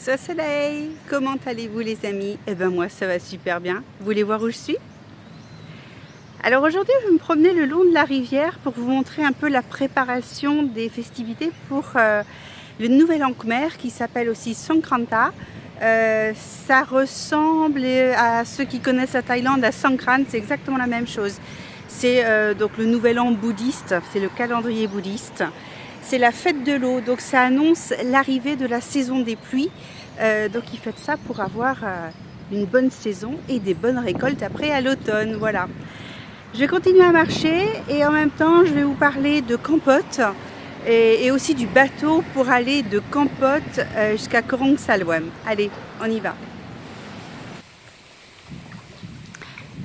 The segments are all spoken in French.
So Soleil, comment allez-vous les amis? Eh ben moi ça va super bien. Vous voulez voir où je suis? Alors aujourd'hui je vais me promener le long de la rivière pour vous montrer un peu la préparation des festivités pour le nouvel an khmer qui s'appelle aussi Songkranta. Ça ressemble à ceux qui connaissent la Thaïlande à Songkran, c'est exactement la même chose. C'est donc le nouvel an bouddhiste, c'est le calendrier bouddhiste. C'est la fête de l'eau, donc ça annonce l'arrivée de la saison des pluies. Donc ils fêtent ça pour avoir une bonne saison et des bonnes récoltes après à l'automne. Voilà. Je vais continuer à marcher et en même temps je vais vous parler de Kampot et aussi du bateau pour aller de Kampot jusqu'à Korong Salwam. Allez, on y va.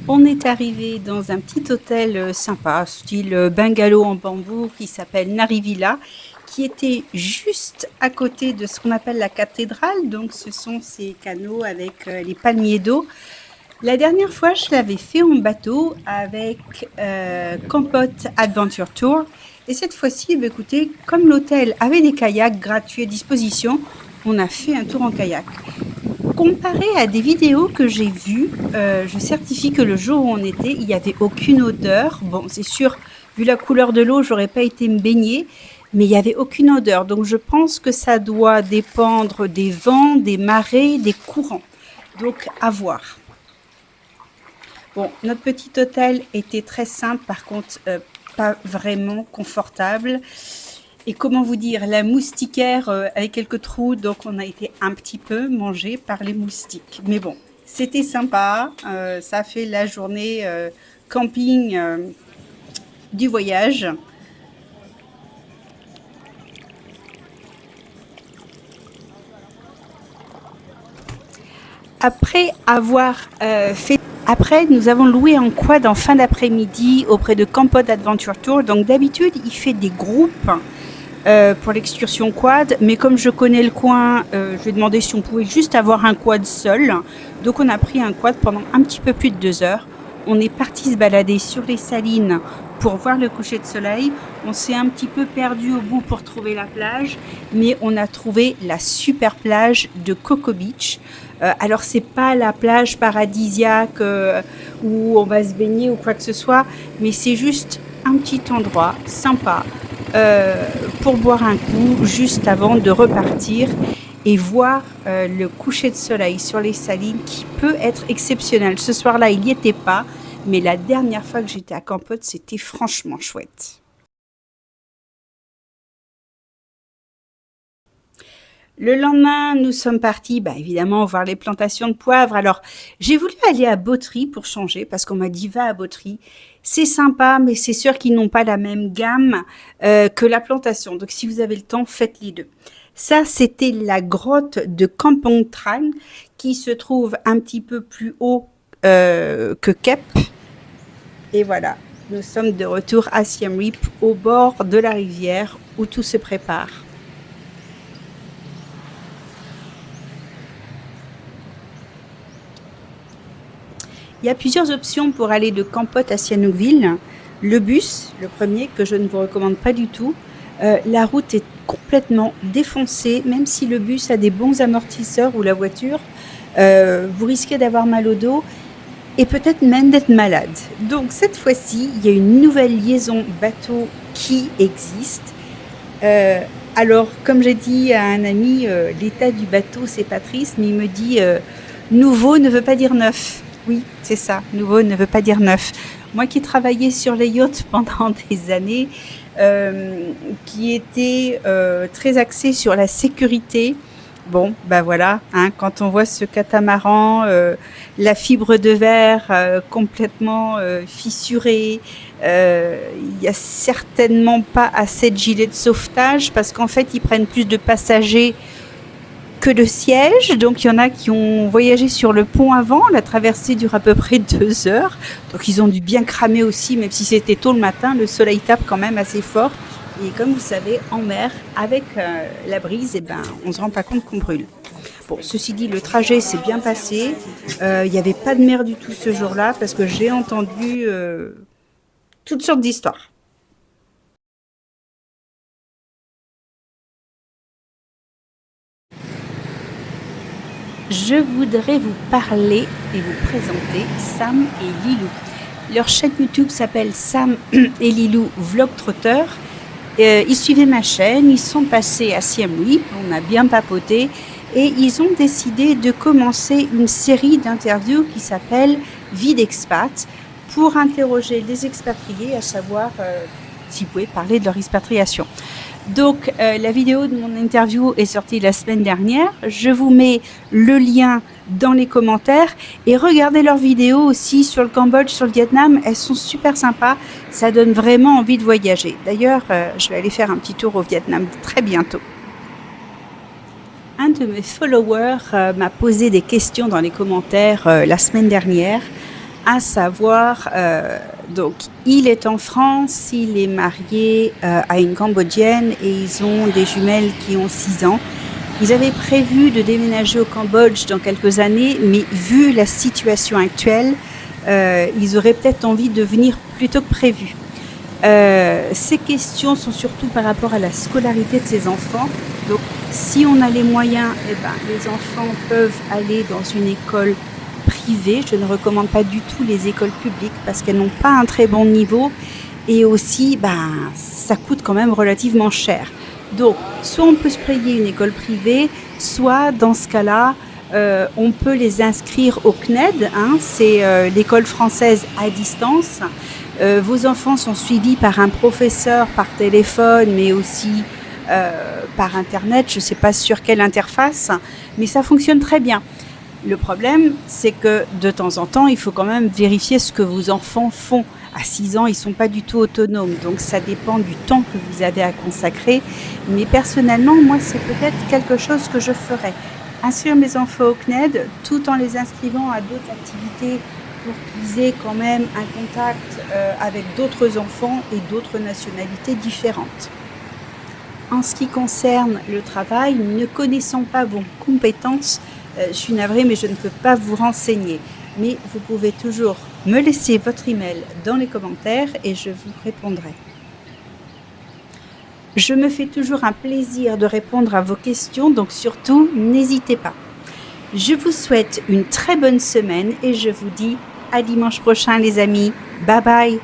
On est arrivé dans un petit hôtel sympa, style bungalow en bambou qui s'appelle Narivilla, qui était juste à côté de ce qu'on appelle la cathédrale. Donc ce sont ces canaux avec les palmiers d'eau. La dernière fois, je l'avais fait en bateau avec Kampot Adventure Tour. Et cette fois-ci, écoutez, comme l'hôtel avait des kayaks gratuits à disposition, on a fait un tour en kayak. Comparé à des vidéos que j'ai vues, je certifie que le jour où on était, il n'y avait aucune odeur. Bon, c'est sûr, vu la couleur de l'eau, j'aurais pas été me baigner, mais il n'y avait aucune odeur. Donc je pense que ça doit dépendre des vents, des marées, des courants. Donc à voir. Bon, notre petit hôtel était très simple, par contre, pas vraiment confortable. Et comment vous dire, la moustiquaire avec quelques trous, donc on a été un petit peu mangé par les moustiques. Mais bon, c'était sympa, ça a fait la journée camping du voyage. Après avoir Après, nous avons loué un quad en fin d'après-midi auprès de Kampot Adventure Tour. Donc d'habitude, il fait des groupes pour l'excursion quad, mais comme je connais le coin, je lui ai demandé si on pouvait juste avoir un quad seul. Donc on a pris un quad pendant un petit peu plus de 2 heures. On est parti se balader sur les salines pour voir le coucher de soleil. On s'est un petit peu perdu au bout pour trouver la plage, mais on a trouvé la super plage de Coco Beach. Alors c'est pas la plage paradisiaque où on va se baigner ou quoi que ce soit, mais c'est juste un petit endroit sympa pour boire un coup juste avant de repartir et voir le coucher de soleil sur les salines qui peut être exceptionnel. Ce soir-là, il n'y était pas, mais la dernière fois que j'étais à Kampot, c'était franchement chouette. Le lendemain, nous sommes partis, évidemment, voir les plantations de poivre. Alors, j'ai voulu aller à Botry pour changer, parce qu'on m'a dit, va à Botry. C'est sympa, mais c'est sûr qu'ils n'ont pas la même gamme que la plantation. Donc, si vous avez le temps, faites les deux. Ça, c'était la grotte de Kampong Tran, qui se trouve un petit peu plus haut que Kep. Et voilà, nous sommes de retour à Siem Reap, au bord de la rivière, où tout se prépare. Il y a plusieurs options pour aller de Kampot à Sihanoukville. Le bus, le premier, que je ne vous recommande pas du tout. La route est complètement défoncée, même si le bus a des bons amortisseurs ou la voiture. Vous risquez d'avoir mal au dos et peut-être même d'être malade. Donc cette fois-ci, il y a une nouvelle liaison bateau qui existe. Alors, comme j'ai dit à un ami, l'état du bateau, c'est pas triste, mais il me dit nouveau ne veut pas dire neuf. Oui, c'est ça, nouveau ne veut pas dire neuf. Moi qui travaillais sur les yachts pendant des années, qui était très axée sur la sécurité, bon, voilà, hein, quand on voit ce catamaran, la fibre de verre complètement fissurée, il n'y a certainement pas assez de gilets de sauvetage parce qu'en fait, ils prennent plus de passagers que de sièges. Donc, il y en a qui ont voyagé sur le pont avant. La traversée dure à peu près 2 heures. Donc, ils ont dû bien cramer aussi, même si c'était tôt le matin. Le soleil tape quand même assez fort. Et comme vous savez, en mer, avec la brise, on ne se rend pas compte qu'on brûle. Bon, ceci dit, le trajet s'est bien passé. Il n'y avait pas de mer du tout ce jour-là parce que j'ai entendu toutes sortes d'histoires. Je voudrais vous parler et vous présenter Sam et Lilou. Leur chaîne YouTube s'appelle Sam et Lilou Vlog Trotteur. Ils suivaient ma chaîne, ils sont passés à Siem Reap, on a bien papoté et ils ont décidé de commencer une série d'interviews qui s'appelle Vie d'expat pour interroger les expatriés, à savoir s'ils pouvaient parler de leur expatriation. Donc la vidéo de mon interview est sortie la semaine dernière. Je vous mets le lien dans les commentaires et regardez leurs vidéos aussi sur le Cambodge, sur le Vietnam. Elles sont super sympas. Ça donne vraiment envie de voyager. D'ailleurs, je vais aller faire un petit tour au Vietnam très bientôt. Un de mes followers m'a posé des questions dans les commentaires la semaine dernière, à savoir, donc il est en France, il est marié à une Cambodgienne et ils ont des jumelles qui ont 6 ans. Ils avaient prévu de déménager au Cambodge dans quelques années, mais vu la situation actuelle, ils auraient peut-être envie de venir plus tôt que prévu. Ces questions sont surtout par rapport à la scolarité de ces enfants. Donc si on a les moyens, les enfants peuvent aller dans une école privée. Je ne recommande pas du tout les écoles publiques parce qu'elles n'ont pas un très bon niveau et aussi ça coûte quand même relativement cher. Donc soit on peut se payer une école privée, soit dans ce cas-là on peut les inscrire au CNED, c'est l'école française à distance. Vos enfants sont suivis par un professeur par téléphone mais aussi par internet, je ne sais pas sur quelle interface, mais ça fonctionne très bien. Le problème, c'est que de temps en temps, il faut quand même vérifier ce que vos enfants font. À 6 ans, ils ne sont pas du tout autonomes, donc ça dépend du temps que vous avez à consacrer. Mais personnellement, moi, c'est peut-être quelque chose que je ferais. Inscrire mes enfants au CNED, tout en les inscrivant à d'autres activités pour qu'ils aient quand même un contact avec d'autres enfants et d'autres nationalités différentes. En ce qui concerne le travail, ne connaissant pas vos compétences, je suis navrée, mais je ne peux pas vous renseigner. Mais vous pouvez toujours me laisser votre email dans les commentaires et je vous répondrai. Je me fais toujours un plaisir de répondre à vos questions, donc surtout, n'hésitez pas. Je vous souhaite une très bonne semaine et je vous dis à dimanche prochain les amis. Bye bye.